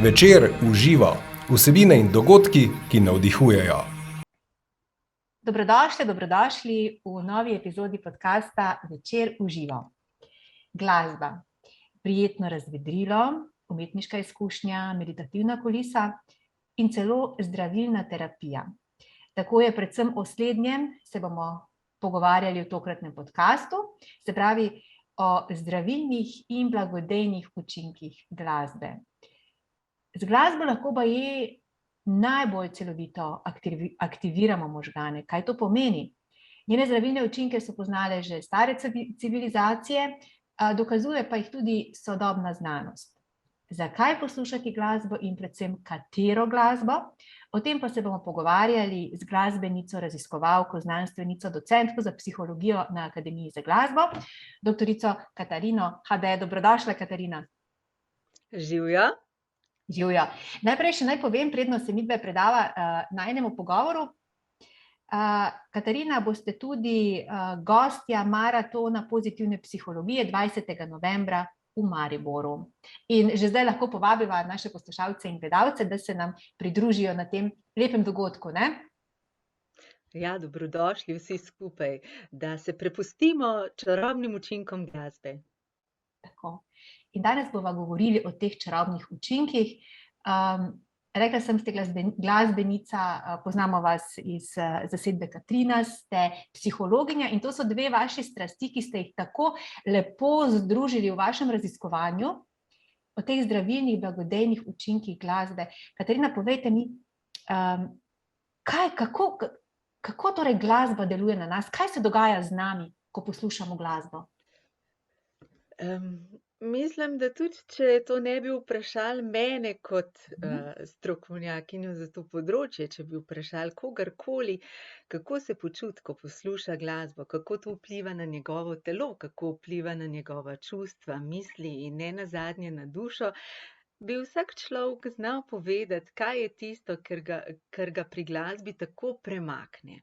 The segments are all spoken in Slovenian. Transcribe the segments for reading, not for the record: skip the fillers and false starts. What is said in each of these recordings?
Večer uživa, vsebine in dogodki, ki navdihujejo. Dobrodošli v novi epizodi podcasta Večer uživa. Glasba, prijetno razvedrilo, umetniška izkušnja, meditativna kulisa in celo zdravilna terapija. Tako je predvsem o slednjem se bomo pogovarjali v tokratnem podcastu, se pravi o zdravilnih in blagodejnih učinkih glasbe. Z glasbo lahko baje najbolj celovito aktiviramo možgane. Kaj to pomeni? Njene zdravilne učinke so poznale že stare civilizacije, dokazuje pa jih tudi sodobna znanost. Zakaj poslušati glasbo in predvsem katero glasbo? O tem pa se bomo pogovarjali z glasbenico, raziskovalko, znanstvenico, docentko za psihologijo na Akademiji za glasbo, doktorico Katarino Hade. Dobrodošla, Katarina. Živjo. Živjo. Najprej še naj povem, predno se midve predava najinemu pogovoru. Katarina, boste tudi gostja maratona pozitivne psihologije 20. novembra v Mariboru. In že zdaj lahko povabiva naše poslušalce in gledalce, da se nam pridružijo na tem lepem dogodku, ne? Ja, dobrodošli vsi skupaj, da se prepustimo čarobnim učinkom glasbe. Tako. In danes bova govorili o teh čarobnih učinkih. Rekla sem, ste glasbenica, poznamo vas iz zasedbe Katrina, ste psihologinja in to so dve vaši strasti, ki ste jih tako lepo združili v vašem raziskovanju o teh zdravilnih, blagodejnih učinkih glasbe. Katarina, povejte mi, kako torej glasba deluje na nas? Kaj se dogaja z nami, ko poslušamo glasbo? Mislim, da tudi, če to ne bi vprašali mene kot strokovnjakinjo za to področje, če bi vprašali kogarkoli, kako se počuti, ko posluša glasbo, kako to vpliva na njegovo telo, kako vpliva na njegova čustva, misli in nenazadnje na dušo, bi vsak človek znal povedati, kaj je tisto, kar ga pri glasbi tako premakne.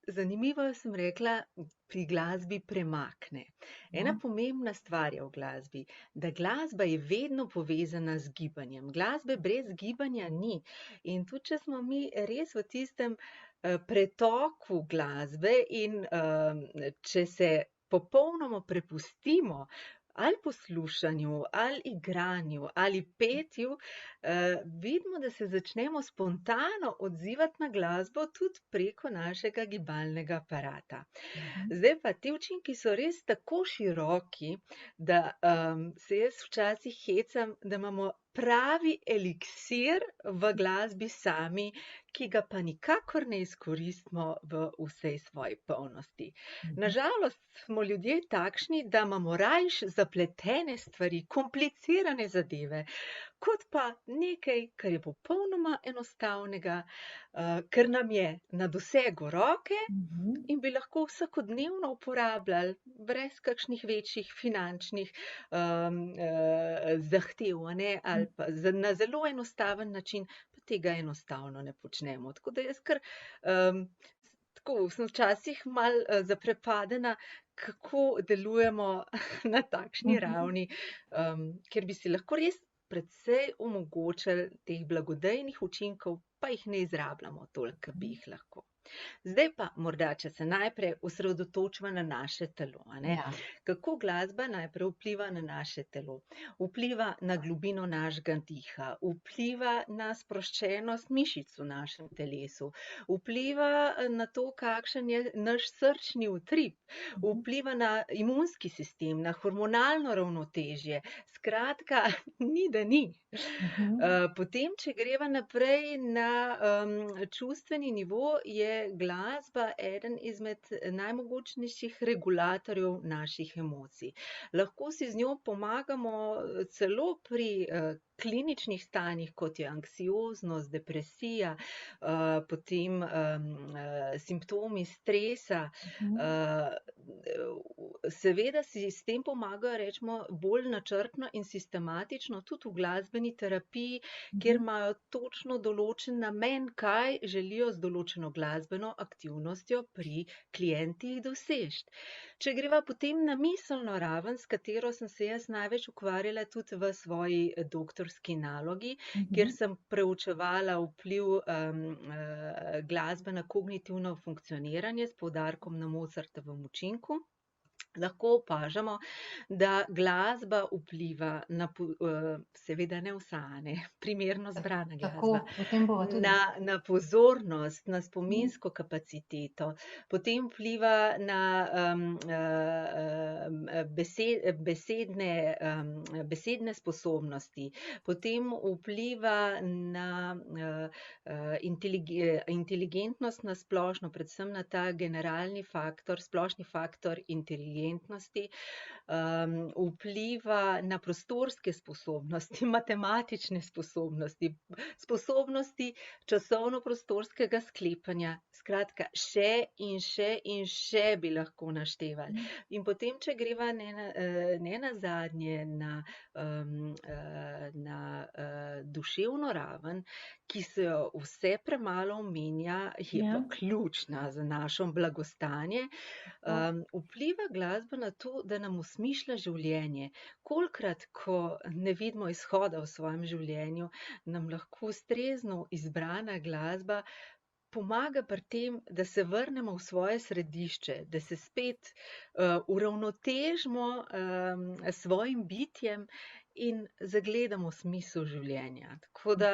Zanimivo sem rekla, pri glasbi premakne. Ena pomembna stvar je v glasbi, da glasba je vedno povezana z gibanjem. Glasbe brez gibanja ni. In tudi, če smo mi res v tistem pretoku glasbe in če se popolnoma prepustimo ali poslušanju, ali igranju, ali petju, vidimo, da se začnemo spontano odzivati na glasbo tudi preko našega gibalnega aparata. Zdaj pa ti učinki so res tako široki, da se jaz včasih hecam, da imamo pravi eliksir v glasbi sami, ki ga pa nikakor ne izkoristimo v vsej svoji polnosti. Nažalost smo ljudje takšni, da imamo rajši zapletene stvari, komplicirane zadeve, kot pa nekaj, kar je popolnoma enostavnega, ker nam je na dosegu roke in bi lahko vsakodnevno uporabljali brez kakšnih večjih finančnih zahtev, ali pa na zelo enostaven način, pa tega enostavno ne počnemo. Tako da jaz sem včasih malo zaprepadena, kako delujemo na takšni ravni, ker bi si lahko res precej omogočili teh blagodejnih učinkov, pa jih ne izrabljamo toliko, bi jih lahko. Zdaj pa morda, če se najprej osredotočimo na naše telo, Ja. Kako glasba najprej vpliva na naše telo? Vpliva na globino našega diha, vpliva na sproščenost mišic v našem telesu, vpliva na to, kakšen je naš srčni utrip, vpliva na imunski sistem, na hormonalno ravnotežje. Skratka, ni da ni. Potem, če greva naprej na čustveni nivo, je glasba eden izmed najmogočnejših regulatorjev naših emocij. Lahko si z njo pomagamo celo pri kliničnih stanjih, kot je anksioznost, depresija, potem simptomi stresa, Seveda si s tem pomagajo, rečemo, bolj načrtno in sistematično, tudi v glasbeni terapiji, kjer imajo točno določen namen, kaj želijo z določeno glasbeno aktivnostjo pri klientih doseči. Če greva potem na miselno raven, s katero sem se jaz največ ukvarjala tudi v svoji doktorski nalogi, kjer sem preučevala vpliv glasbe na kognitivno funkcioniranje s poudarkom na Mozartovem učinku, lahko opažamo, da glasba vpliva na, seveda ne vsa, ne, primerno zbrana Tako, glasba, o tem bova tudi. na pozornost, na spominsko kapaciteto, potem vpliva na besedne sposobnosti, potem vpliva na inteligentnost na splošno, predvsem na ta generalni faktor, splošni faktor inteligentnosti, vpliva na prostorske sposobnosti, matematične sposobnosti, sposobnosti časovno-prostorskega sklepanja. Skratka, še in še bi lahko naštevali. In potem, če greva nenazadnje na duševno raven, ki se jo vse premalo omenja, je pa ključna za našo blagostanje, vpliva glasba na to, da nam osmišlja življenje. Kolikrat, ko ne vidimo izhoda v svojem življenju, nam lahko ustrezno izbrana glasba pomaga pri tem, da se vrnemo v svoje središče, da se spet uravnotežimo s svojim bitjem in zagledamo smisel življenja. Tako da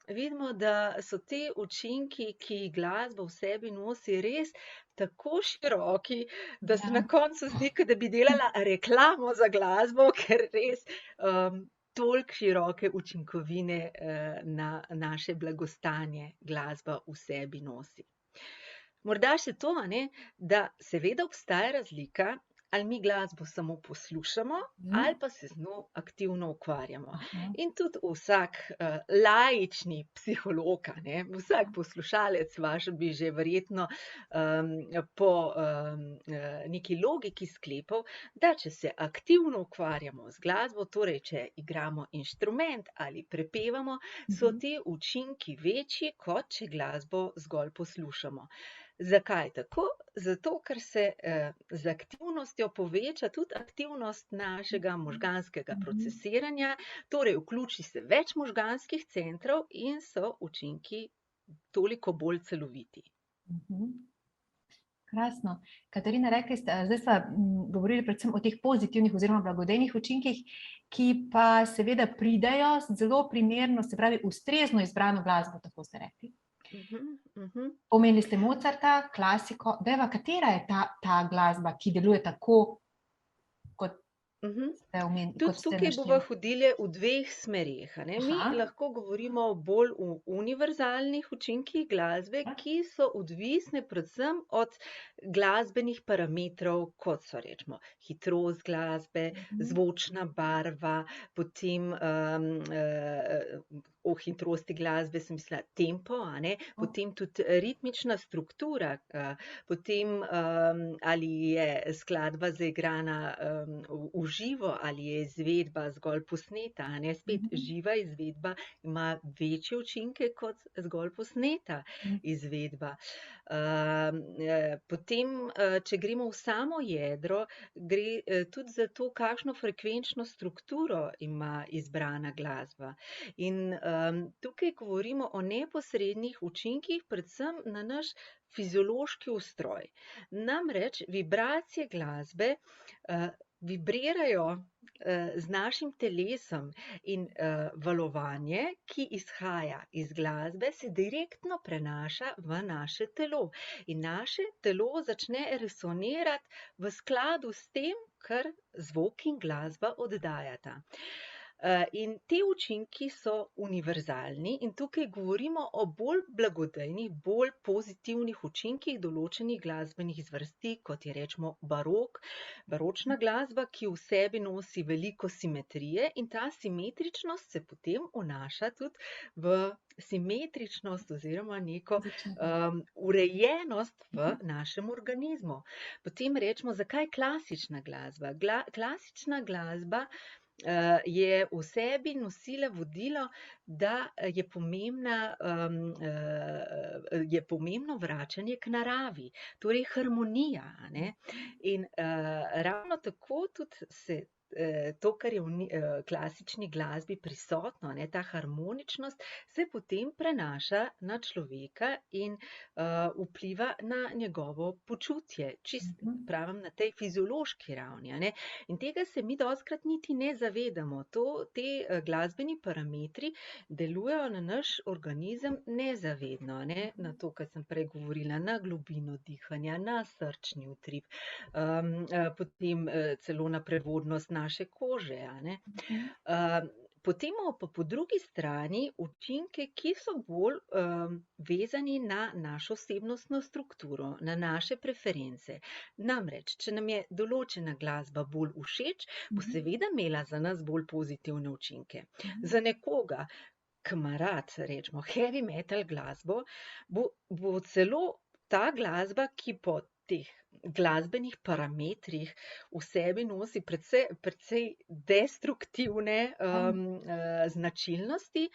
vidimo, da so te učinki, ki jih glasba v sebi nosi, res tako široki, da se na koncu zdi, kot da bi delala reklamo za glasbo, ker res toliko široke učinkovine na naše blagostanje glasba v sebi nosi. Morda še to, a ne, da seveda obstaja razlika, ali mi glasbo samo poslušamo ali pa se z njo aktivno ukvarjamo. In tudi vsak laični psiholog, a ne, vsak poslušalec vaš bi že verjetno po neki logiki sklepal, da če se aktivno ukvarjamo z glasbo, torej če igramo inštrument ali prepevamo, so ti učinki večji, kot če glasbo zgolj poslušamo. Zakaj tako? Zato, ker se z aktivnostjo poveča tudi aktivnost našega možganskega procesiranja, torej vključi se več možganskih centrov in so učinki toliko bolj celoviti. Krasno. Katarina, rekli ste, zdaj sva govorili predvsem o teh pozitivnih oziroma blagodejnih učinkih, ki pa seveda pridejo zelo primerno, se pravi ustrezno izbrano glasbo, tako ste rekli. Omenili ste Mozarta, klasiko. Dajva, katera je ta glasba, ki deluje tako, kot ste omenili? Tudi tukaj bova hodili v dveh smereh, a ne. Mi lahko govorimo bolj o univerzalnih učinkih glasbe, ki so odvisne predvsem od glasbenih parametrov, kot so recimo hitrost glasbe, zvočna barva, potem o hitrosti glasbe sem mislila tempo, a ne, potem tudi ritmična struktura, potem ali je skladba zaigrana v živo ali je izvedba zgolj posneta, a ne, spet živa izvedba ima večje učinke kot zgolj posneta izvedba. Potem, če gremo v samo jedro, gre tudi za to, kakšno frekvenčno strukturo ima izbrana glasba. In tukaj govorimo o neposrednih učinkih, predvsem na naš fiziološki ustroj. Namreč vibracije glasbe vibrirajo z našim telesom in valovanje, ki izhaja iz glasbe, se direktno prenaša v naše telo. In naše telo začne resonirati v skladu s tem, kar zvok in glasba oddajata. In te učinki so univerzalni in tukaj govorimo o bolj blagodejnih, bolj pozitivnih učinkih določenih glasbenih zvrsti, kot je recimo baročna glasba, ki v sebi nosi veliko simetrije in ta simetričnost se potem vnaša tudi v simetričnost oziroma neko urejenost v našem organizmu. Potem rečemo, zakaj klasična glasba? Klasična glasba je v sebi nosila vodilo, da je pomembno vračanje k naravi, torej harmonija, a ne. In ravno tako tudi se to, kar je v klasični glasbi prisotno, ne, ta harmoničnost, se potem prenaša na človeka in vpliva na njegovo počutje, čisto pravim na tej fiziološki ravni, a ne. In tega se mi dostikrat niti ne zavedamo. Ti glasbeni parametri delujejo na naš organizem nezavedno, a ne, na to, kar sem prej govorila, na globino dihanja, na srčni utrip, potem celo na prevodnost naše kože, a ne. Potem imamo pa po drugi strani učinke, ki so bolj vezani na našo osebnostno strukturo, na naše preference. Namreč, če nam je določena glasba bolj všeč, bo seveda imela za nas bolj pozitivne učinke. Za nekoga, ki ima rad, recimo, heavy metal glasbo, bo celo ta glasba, ki po teh glasbenih parametrih v sebi nosi precej destruktivne značilnosti,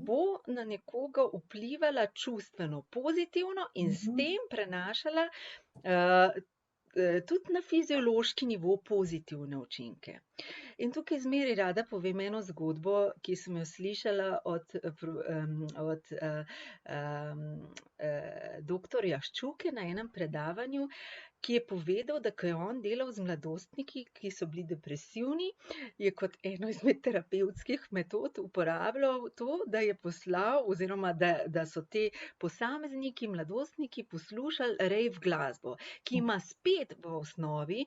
bo na nekoga vplivala čustveno pozitivno in s tem prenašala tudi na fiziološki nivo pozitivne učinke. In tukaj zmeraj rada povem eno zgodbo, ki sem jo slišala od doktorja Ščuke na enem predavanju, ki je povedal, da ko je on delal z mladostniki, ki so bili depresivni, je kot eno izmed terapevtskih metod uporabljal to, da je poslal oziroma da so te posamezniki, mladostniki poslušali rave glasbo, ki ima spet v osnovi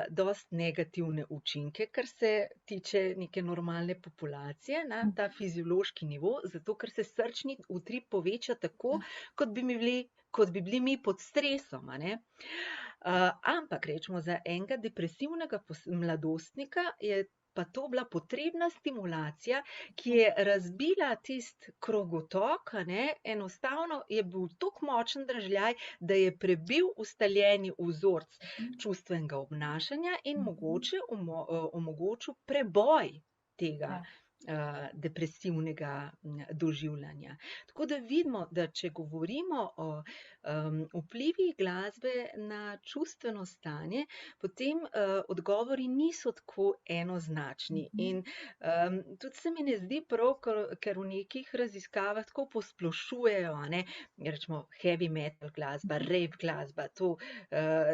dosti negativne učinke, kar se tiče neke normalne populacije na ta fiziološki nivo, zato ker se srčni utrip poveča tako, kot bi bili mi pod stresom, a ne. Ampak recimo za enega depresivnega mladostnika je pa to bila potrebna stimulacija, ki je razbila tisti krogotok, a ne, enostavno je bil tako močen dražljaj, da je prebil ustaljeni vzorec čustvenega obnašanja in mogoče omogočil preboj tega depresivnega doživljanja. Tako da vidimo, da če govorimo o vplivih glasbe na čustveno stanje, potem odgovori niso tako enoznačni. In tudi se mi ne zdi prav, ker v nekih raziskavah tako posplošujejo, a ne, rečemo heavy metal glasba, rave glasba, to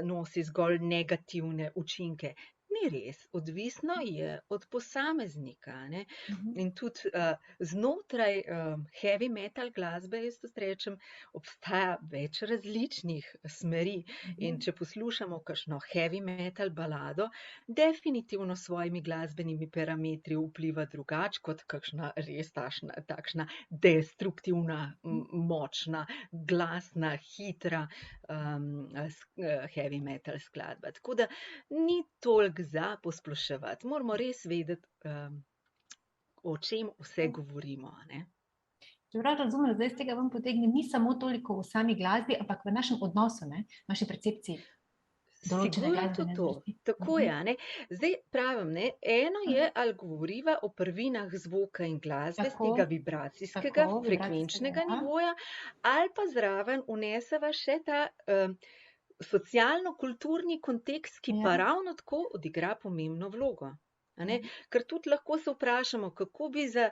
nosi zgolj negativne učinke. Ni res, odvisno je od posameznika, a ne. In tudi znotraj heavy metal glasbe, jaz tudi rečem, obstaja več različnih smeri. In če poslušamo kakšno heavy metal balado, definitivno s svojimi glasbenimi parametri vpliva drugače kot kakšna res takšna destruktivna, močna, glasna, hitra heavy metal skladba. Tako da ni toliko za posploševati. Moramo res vedeti, o čem vse govorimo, a ne. Če prav razumem, zdaj iz tega ven potegnem, ni samo toliko v sami glasbi, ampak v našem odnosu, ne, naši percepciji. Sigurno tudi to. Tako je, a ne. Zdaj pravim, ne, eno je, ali govoriva o prvinah zvoka in glasbe, s tega vibracijskega, frekvenčnega nivoja, ali pa zraven vneseva še ta socialno-kulturni kontekst, ki pa ravno tako odigra pomembno vlogo, a ne. Ker tudi lahko se vprašamo, kako bi za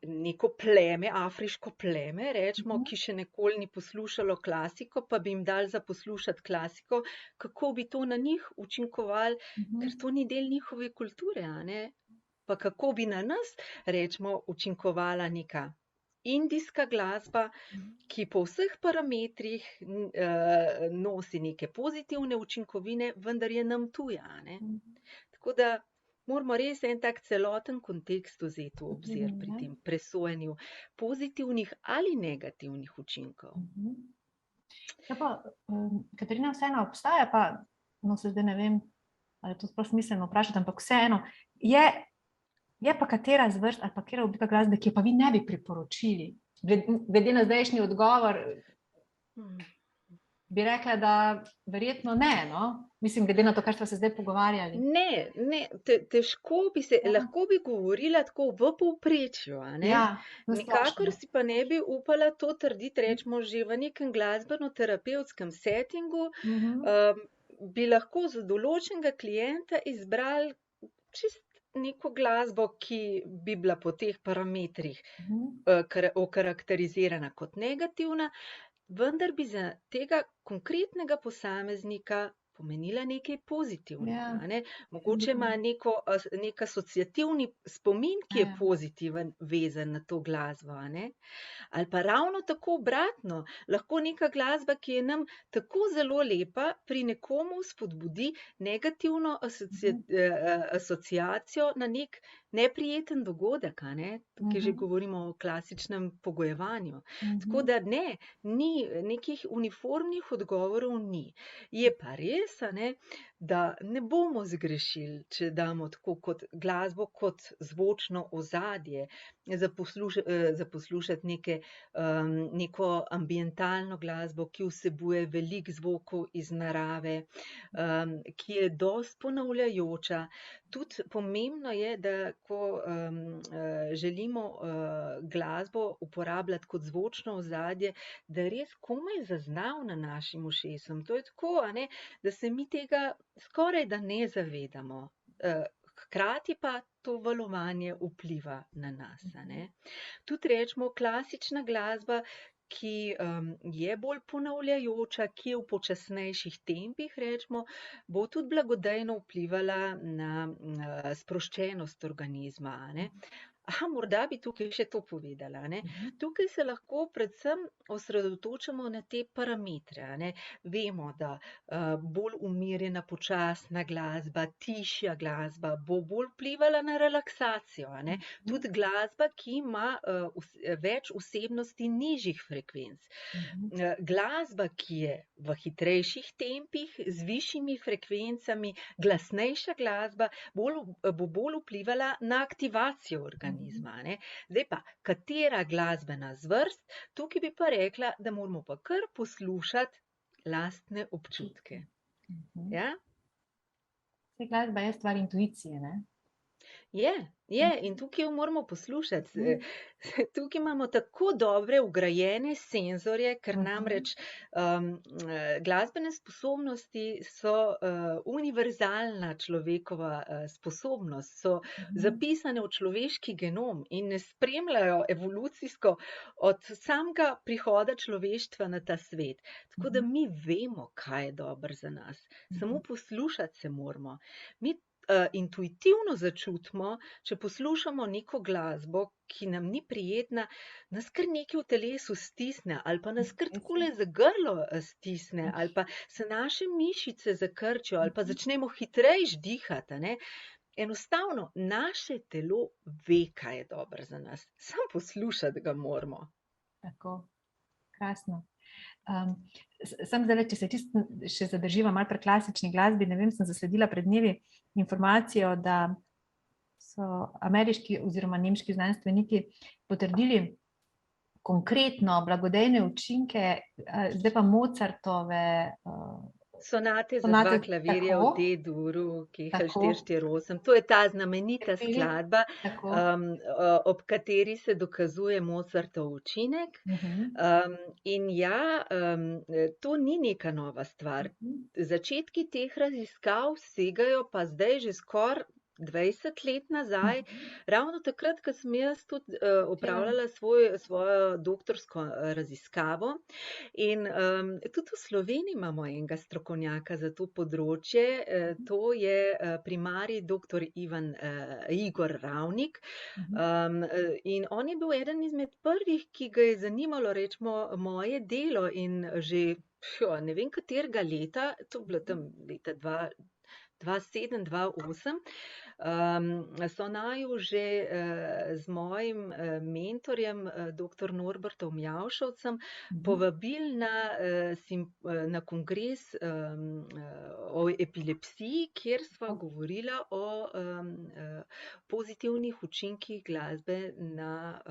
neko pleme, afriško pleme, recimo, ki še nikoli ni poslušalo klasiko, pa bi jim dali za poslušati klasiko, kako bi to na njih učinkovalo, ker to ni del njihove kulture, a ne. Pa kako bi na nas, recimo, učinkovala neka indijska glasba, ki po vseh parametrih nosi neke pozitivne učinkovine, vendar je nam tuja, a ne. Tako da moramo res en tak celoten kontekst vzeti v obzir pri Ne? tem presojanju pozitivnih ali negativnih učinkov. Ja pa, Katarina, vseeno obstaja pa, no se zdaj ne vem, ali je to sploh smiselno vprašati, ampak vseeno, je pa katera zvrst ali pa katera oblika glasbe, ki jo pa vi ne bi priporočili? Glede na zdajšnji odgovor, bi rekla, da verjetno ne, no? Mislim, glede na to, kar smo se zdaj pogovarjali. Ne, težko bi se, lahko bi govorila tako v povprečju, a ne? Ja, na Nikakor splošno. si pa ne bi upala to trditi, rečemo, že v nekem glasbeno-terapevtskem settingu, bi lahko za določenega klienta izbrali čist neko glasbo, ki bi bila po teh parametrih okarakterizirana kot negativna, vendar bi za tega konkretnega posameznika pomenila nekaj pozitivnega, Ja. a ne. Mogoče ima nek asociativni spomin, ki je Ja. pozitiven, vezan na to glasbo, a ne. Ali pa ravno tako obratno, lahko neka glasba, ki je nam tako zelo lepa, pri nekomu spodbudi negativno asociacijo na nek neprijeten dogodek, a ne. Tukaj že govorimo o klasičnem pogojevanju. Tako da ne, ni nekih uniformnih odgovorov ni. Je pa res, a ne, da ne bomo zgrešili, če damo tako kot glasbo, kot zvočno ozadje, za poslušati neko ambientalno glasbo, ki vsebuje veliko zvokov iz narave, ki je dosti ponavljajoča. Tudi pomembno je, da ko želimo glasbo uporabljati kot zvočno ozadje, da je res komaj zaznavna našim ušesom. To je tako, a ne, da se mi tega skoraj da ne zavedamo. Hkrati pa to valovanje vpliva na nas, a ne. Tudi rečemo klasična glasba, ki je bolj ponavljajoča, ki je v počasnejših tempih, rečemo, bo tudi blagodejno vplivala na sproščenost organizma, a ne. Morda bi tukaj še to povedala, a ne. Tukaj se lahko predvsem osredotočamo na te parametre, a ne. Vemo, da bolj umirjena, počasna glasba, tišja glasba bo bolj vplivala na relaksacijo, a ne. Tudi glasba, ki ima več vsebnosti nižjih frekvenc. Glasba, ki je v hitrejših tempih, z višjimi frekvencami, glasnejša glasba, bo bolj vplivala na aktivacijo organizma, a ne. Zdaj pa, katera glasbena zvrst, tukaj bi pa rekla, da moramo pa kar poslušati lastne občutke. Ja? Saj glasba je stvar intuicije, ne? Je, in tukaj jo moramo poslušati. Tukaj imamo tako dobre vgrajene senzorje, ker namreč glasbene sposobnosti so univerzalna človekova sposobnost, so zapisane v človeški genom in ne spremljajo evolucijsko od samega prihoda človeštva na ta svet. Tako da mi vemo, kaj je dobro za nas. Samo poslušati se moramo. Mi intuitivno začutimo, če poslušamo neko glasbo, ki nam ni prijetna, nas kar nekaj v telesu stisne ali pa nas kar takole za grlo stisne ali pa se naše mišice zakrčijo ali pa začnemo hitreje dihati, a ne. Enostavno, naše telo ve, kaj je dobro za nas. Samo poslušati ga moramo. Tako, krasno. Sam zdaj, če se še zadrživa malo pri klasični glasbi, ne vem, sem zasledila pred dnevi informacijo, da so ameriški oziroma nemški znanstveniki potrdili konkretno blagodejne učinke, zdaj pa Mozartove Sonate za dva klavirja v D-duru, Kehl 448. To je ta znamenita skladba, ob kateri se dokazuje Mozartov učinek. In ja, to ni neka nova stvar. Začetki teh raziskav segajo pa zdaj že skoraj 20 let nazaj, ravno takrat, ko sem jaz tudi opravljala svojo doktorsko raziskavo. In tudi v Sloveniji imamo enega strokovnjaka za to področje, to je primarij doktor Igor Ravnik. In on je bil eden izmed prvih, ki ga je zanimalo, rečemo, moje delo in že ne vem katerega leta, to je bilo tam leta 2007-2008. So naju že z mojim mentorjem, dr. Norbertom Mjavšovcem, povabili na kongres o epilepsiji, kjer sva govorila o pozitivnih učinkih glasbe na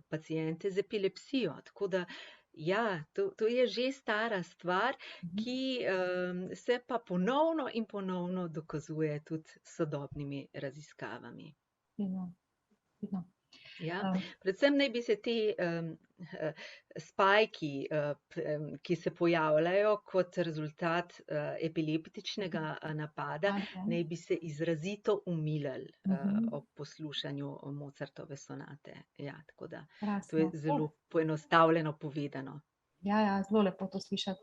paciente z epilepsijo. Tako da, ja, to je že stara stvar, ki se pa ponovno in ponovno dokazuje tudi s sodobnimi raziskavami. Fino, fino. Ja, predvsem naj bi se ti spajki, ki se pojavljajo kot rezultat epileptičnega napada, naj bi se izrazito umilili ob poslušanju Mozartove sonate. Ja, tako da to je zelo poenostavljeno povedano. Ja, zelo lepo to slišati.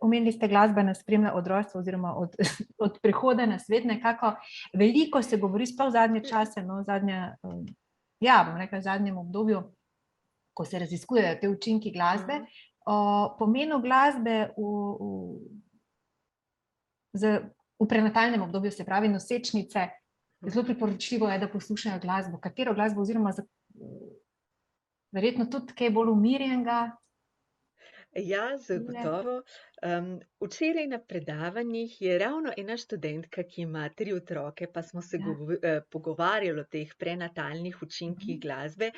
Omenili ste, glasba nas spremlja od rojstva oziroma od prihoda na svet. Nekako veliko se govori, sploh zadnje čase, no, bom rekla, v zadnjem obdobju, ko se raziskujejo te učinki glasbe, o pomenu glasbe v prenatalnem obdobju, se pravi nosečnice. Zelo priporočljivo je, da poslušajo glasbo. Katero glasbo, oziroma verjetno tudi kaj bolj umirjenega? Ja, zagotovo. Včeraj na predavanjih je ravno ena študentka, ki ima 3 otroke, pa smo se pogovarjali o teh prenatalnih učinkih glasbe,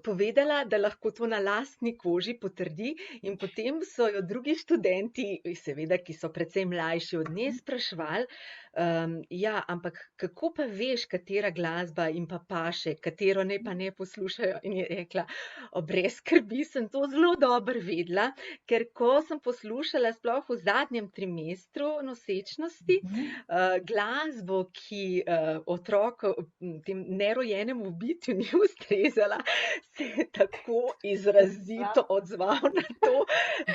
povedala, da lahko to na lastni koži potrdi, in potem so jo drugi študenti, seveda, ki so precej mlajši od nje, spraševali, ja, ampak kako pa veš, katera glasba jim pa paše, katero naj pa ne poslušajo? In je rekla, brez skrbi, sem to zelo dobro vedela, ker ko sem poslušala sploh v zadnjem trimestru nosečnosti glasbo, ki otroku, tem nerojenemu bitju ni ustrezala, se je tako izrazito odzval na to,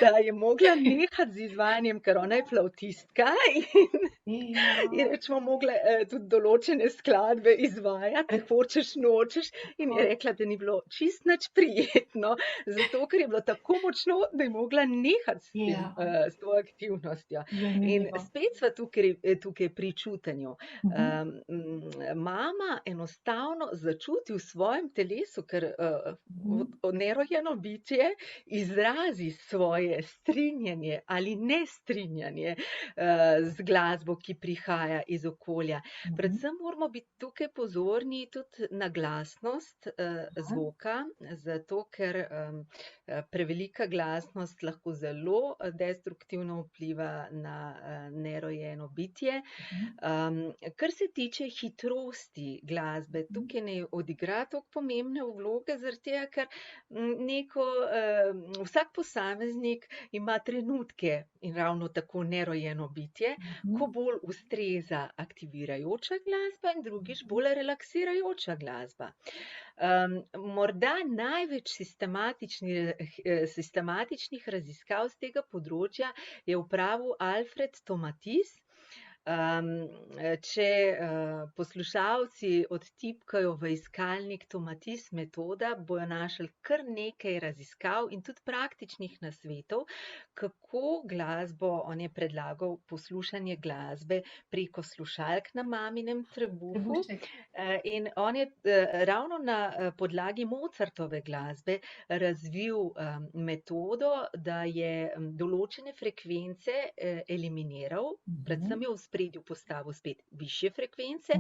da je mogla nehati z izvajanjem, ker ona je flavtistka in recimo mogla tudi določene skladbe izvajati, hočeš nočeš, in je rekla, da ni bilo čisto nič prijetno, zato ker je bilo tako močno, da je mogla nehati s to aktivnostjo. In spet sva tukaj pri čutenju. Mama enostavno začuti v svojem telesu, ker nerojeno bitje izrazi svoje strinjanje ali nestrinjanje z glasbo, ki prihaja iz okolja. Predvsem moramo biti tukaj pozorni tudi na glasnost zvoka, zato ker prevelika glasnost lahko zelo destruktivno vpliva na nerojeno bitje. Kar se tiče hitrosti glasbe, tukaj ne odigra toliko pomembne vloge, zaradi tega, ker vsak posameznik ima trenutke, in ravno tako nerojeno bitje, ko bolj ustreza aktivirajoča glasba in drugič bolj relaksirajoča glasba. Morda največ sistematičnih raziskav z tega področja je opravil Alfred Tomatis. Če poslušalci odtipkajo v iskalnik Tomatis metoda, bojo našli kar nekaj raziskav in tudi praktičnih nasvetov, kako glasbo, on je predlagal poslušanje glasbe preko slušalk na maminem trebuhu. In on je ravno na podlagi Mozartove glasbe razvil metodo, da je določene frekvence eliminiral, predvsem je v ospredju postavil spet višje frekvence.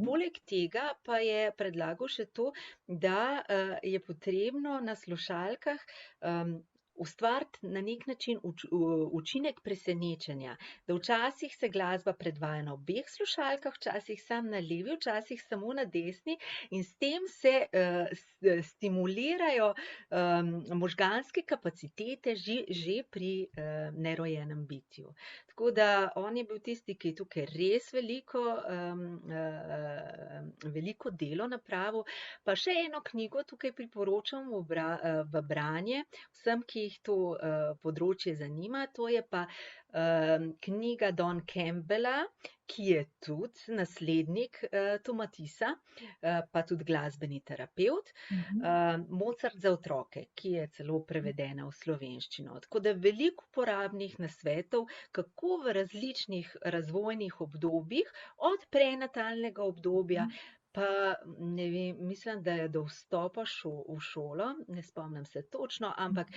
Poleg tega pa je predlagal še to, da je potrebno na slušalkah ustvariti na nek način učinek presenečenja, da včasih se glasba predvaja na obeh slušalkah, včasih samo na levi, včasih samo na desni, in s tem se stimulirajo možganske kapacitete že pri nerojenem bitju. Tako da on je bil tisti, ki je tukaj res veliko delo napravil. Pa še eno knjigo tukaj priporočam v branje vsem, ki glih to področje zanima, to je pa knjiga Don Campbella, ki je tudi naslednik Tomatisa, pa tudi glasbeni terapevt. Mozart za otroke, ki je celo prevedena v slovenščino. Tako da veliko uporabnih nasvetov, kako v različnih razvojnih obdobjih, od prenatalnega obdobja, pa ne vem, mislim, da je do vstopa v šolo, ne spomnim se točno, ampak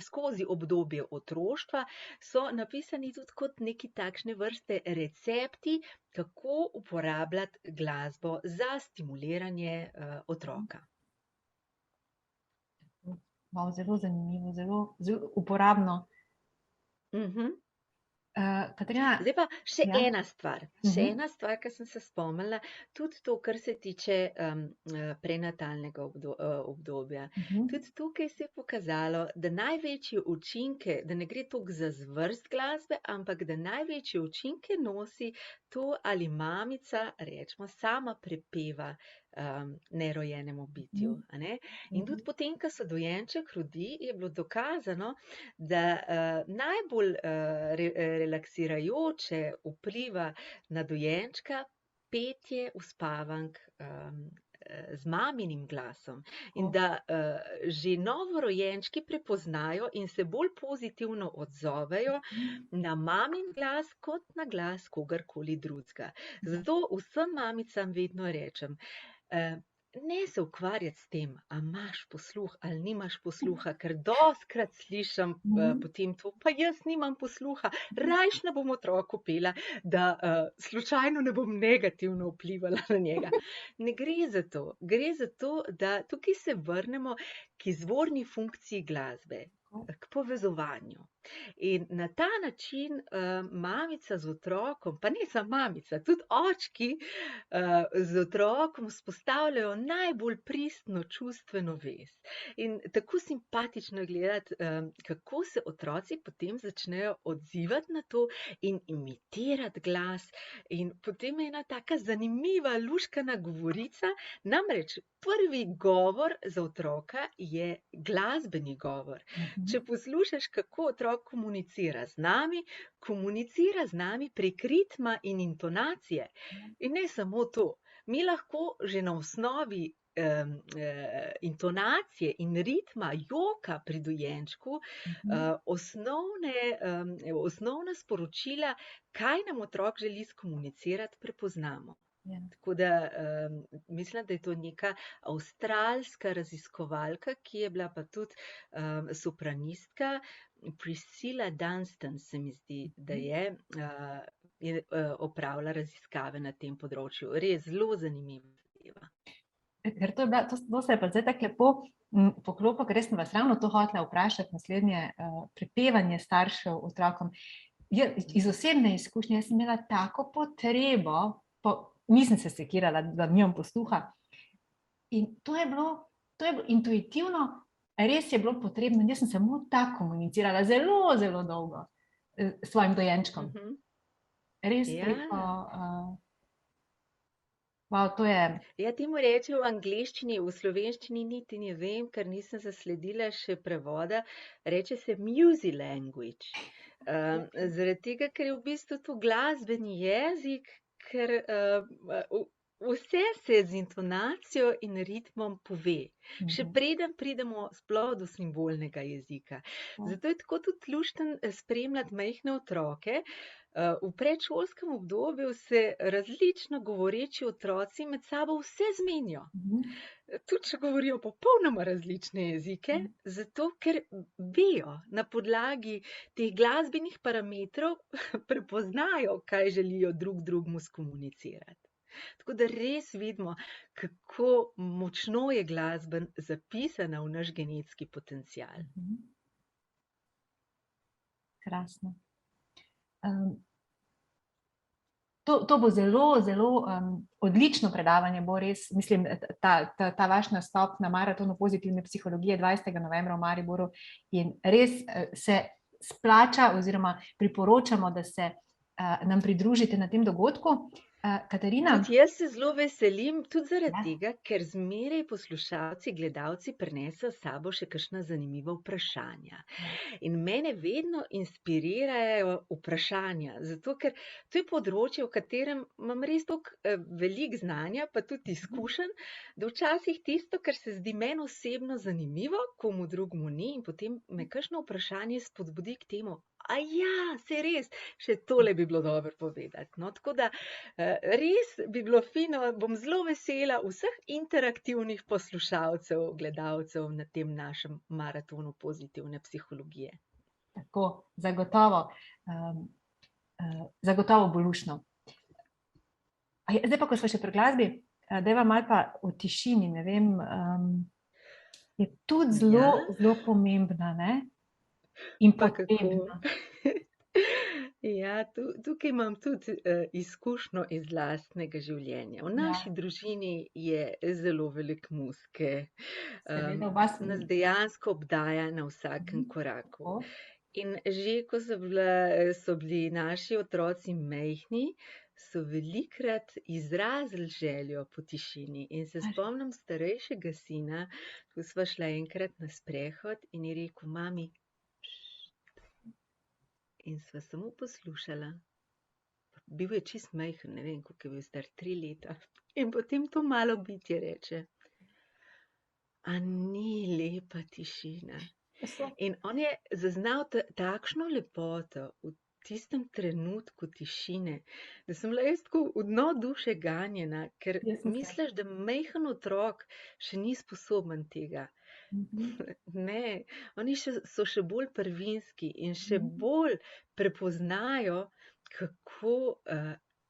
skozi obdobje otroštva so napisani tudi kot neki takšne vrste recepti, kako uporabljati glasbo za stimuliranje otroka. Wow, zelo zanimivo, zelo uporabno. Katarina, Zdaj pa še ja. ena stvar, ki sem se spomnila, tudi to, kar se tiče prenatalnega obdobja. Tudi tukaj se je pokazalo, da največje učinke, da ne gre toliko za zvrst glasbe, ampak da največje učinke nosi to, ali mamica, rečemo, sama prepeva nerojenemu bitju. A ne? In tudi potem, ko se dojenček rodi, je bilo dokazano, da najbolj relaksirajoče vpliva na dojenčka petje uspavank z maminim glasom. In da že novorojenčki prepoznajo in se bolj pozitivno odzovejo na mamin glas, kot na glas kogarkoli drugega. Zato vsem mamicam vedno rečem, ne se ukvarjati s tem, a imaš posluh ali nimaš posluha, ker dostikrat slišim potem to, pa jaz nimam posluha, rajši ne bom otroku pela, da slučajno ne bom negativno vplivala na njega. Ne gre za to, gre za to, da tukaj se vrnemo k izvorni funkciji glasbe, k povezovanju. In na ta način mamica z otrokom, pa ne samo mamica, tudi očki z otrokom vzpostavljajo najbolj pristno čustveno vez. In tako simpatično je gledati, kako se otroci potem začnejo odzivati na to in imitirati glas. In potem je ena taka zanimiva luštkana govorica, namreč prvi govor za otroka je glasbeni govor. Če poslušaš, kako otrok komunicira z nami prek ritma in intonacije. In ne samo to, mi lahko že na osnovi intonacije in ritma joka pri dojenčku osnovna sporočila, kaj nam otrok želi skomunicirati, prepoznamo. Tako da mislim, da je to neka avstralska raziskovalka, ki je bila pa tudi sopranistka, Priscilla Dunstan, se mi zdi, da je opravila raziskave na tem področju. Res zelo zanimiva zadeva. Ker to se je pa zdaj tako lepo poklopilo, ker res sem vas ravno to hotela vprašati, naslednje prepevanje staršev otrokom. Iz osebne izkušnje sem imela tako potrebo, nisem se sekirala, da nimam posluha. In to je bilo intuitivno, res je bilo potrebno. Jaz sem samo tako komunicirala zelo, zelo dolgo s svojim dojenčkom. Res preko... Wow, to je... Ja, temu reče v angleščini, v slovenščini niti ne vem, ker nisem zasledila še prevoda, reče se music language. Zaradi tega, ker je v bistvu to glasbeni jezik, ker vse se z intonacijo in ritmom pove. Še preden pridemo sploh do simbolnega jezika. Zato je tako tudi luštno spremljati majhne otroke. V predšolskem obdobju se različno govoreči otroci med sabo vse zmenijo. Tudi če govorijo popolnoma različne jezike, zato ker vejo na podlagi teh glasbenih parametrov, prepoznajo, kaj želijo drugemu skomunicirati. Tako da res vidimo, kako močno je glasba zapisana v naš genetski potencial. Krasno. To bo zelo, zelo odlično predavanje, bo res, mislim, ta vaš nastop na maratonu pozitivne psihologije 20. novembra v Mariboru in res se splača oziroma priporočamo, da se nam pridružite na tem dogodku. Katarina? Tudi jaz se zelo veselim, tudi zaradi Ja. tega, ker zmeraj poslušalci, gledalci prinesejo s sabo še kakšna zanimiva vprašanja. Ja. In mene vedno inspirirajo vprašanja, zato ker to je področje, v katerem imam res toliko veliko znanja, pa tudi izkušenj, da včasih tisto, kar se zdi meni osebno zanimivo, komu drugemu ni, in potem me kakšno vprašanje spodbudi k temu. A ja, saj res, še tole bi bilo dobro povedati. No, tako da res bi bilo fino, bom zelo vesela vseh interaktivnih poslušalcev, gledalcev na tem našem maratonu pozitivne psihologije. Tako, zagotovo. Zagotovo bo luštno. Zdaj pa, ko smo še pri glasbi, dajva malo pa o tišini, ne vem, je tudi zelo, zelo pomembna, ne? In Pa kako? potrebna. Ja, tukaj imam tudi izkušnjo iz lastnega življenja. V naši družini je zelo veliko muzike. Seveda, oba Nas dejansko obdaja na vsakem koraku. In že ko so bili naši otroci majhni, so velikokrat izrazili željo po tišini. In se spomnim starejšega sina, ko sva šla enkrat na sprehod in je rekel: "Mami," in sva samo poslušala. Bil je čist majhen, ne vem, koliko je bil star, 3 leta. In potem to malo bitje reče: "A ni lepa tišina?" In on je zaznal takšno lepoto v tistem trenutku tišine, da sem bila jaz tako v dno duše ganjena, ker misliš, da majhen otrok še ni sposoben tega. Ne, oni so še bolj prvinski in še bolj prepoznajo, kako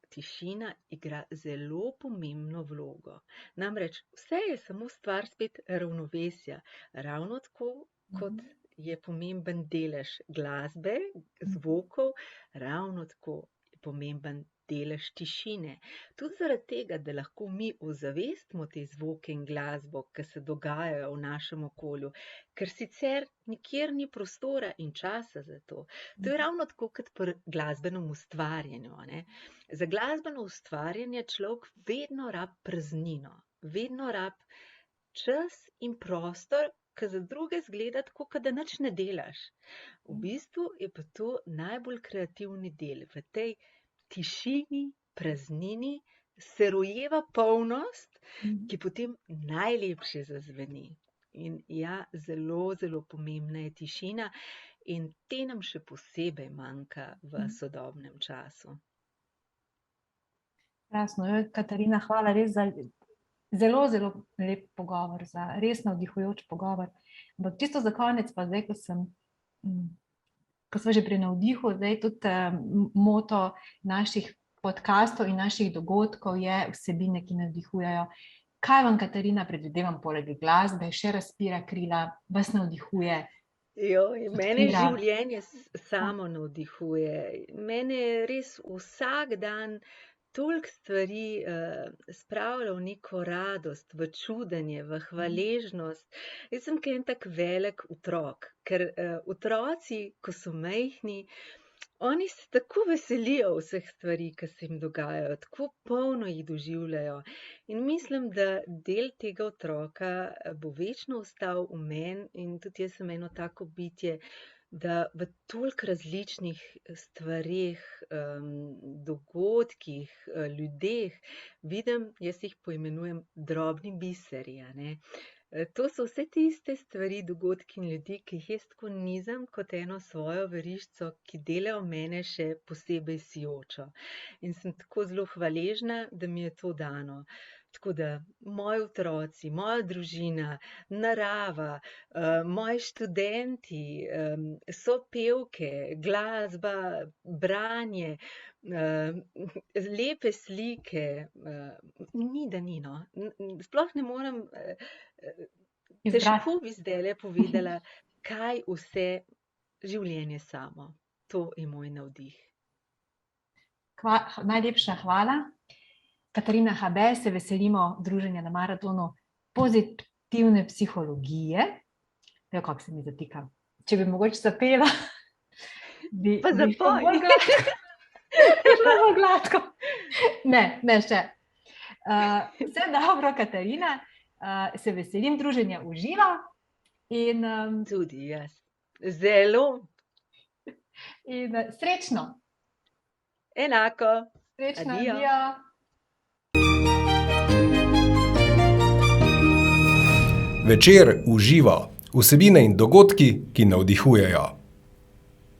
tišina igra zelo pomembno vlogo. Namreč vse je samo stvar spet ravnovesja. Ravno tako, kot je pomemben delež glasbe, zvokov, ravno tako je pomemben delež tišine. Tudi zaradi tega, da lahko mi ozavestimo te zvoke in glasbo, ki se dogajajo v našem okolju, ker sicer nikjer ni prostora in časa za to. To je ravno tako kot pri glasbenem ustvarjanju, ne. Za glasbeno ustvarjanje človek vedno rab praznino, vedno rab čas in prostor, ki za druge izgleda tako, kot da nič ne delaš. V bistvu je pa to najbolj kreativni del. V tej tišini, praznini se rojeva polnost, ki potem najlepše zazveni. In ja, zelo, zelo pomembna je tišina in te nam še posebej manjka v sodobnem času. Krasno, Katarina, hvala res za zelo, zelo lep pogovor, za res navdihujoč pogovor. Ampak čisto za konec pa zdaj, ko smo že pri navdihu, zdaj tudi moto naših podkastov in naših dogodkov je vsebine, ki navdihujejo. Kaj vam, Katarina, predvidevam poleg glasbe, še razpira krila, vas navdihuje? Mene življenje samo navdihuje. Mene res vsak dan toliko stvari spravlja v neko radost, v čudenje, v hvaležnost. Jaz sem kot en tak velik otrok, ker otroci, ko so majhni, oni se tako veselijo vseh stvari, ki se jim dogajajo, tako polno jih doživljajo. In mislim, da del tega otroka bo večno ostal v meni in tudi jaz sem eno tako bitje, da v toliko različnih stvareh, dogodkih, ljudeh vidim, jaz jih poimenujem drobni biseri, a ne. To so vse tiste stvari, dogodki in ljudi, ki jih jaz tako nizam kot eno svojo verižico, ki delajo mene še posebej sijočo. In sem tako zelo hvaležna, da mi je to dano. Tako da moji otroci, moja družina, narava, moji študenti, sopevke, glasba, branje, lepe slike, ni da ni, no. Sploh ne morem, težko bi zdajle povedala, kaj vse življenje samo. To je moj navdih. Najlepša hvala. Katarina Habe, se veselimo druženja na maratonu pozitivne psihologije. Kako se mi zatika. Če bi mogoče zapela, Pa zapoj. Šlo bo gladko. Ne še. Vse dobro, Katarina. Se veselim druženja v živo in, Tudi jaz. Zelo in srečno. enako. Srečno, Adijo. adijo. Večer v živo. Vsebine in dogodki, ki navdihujejo.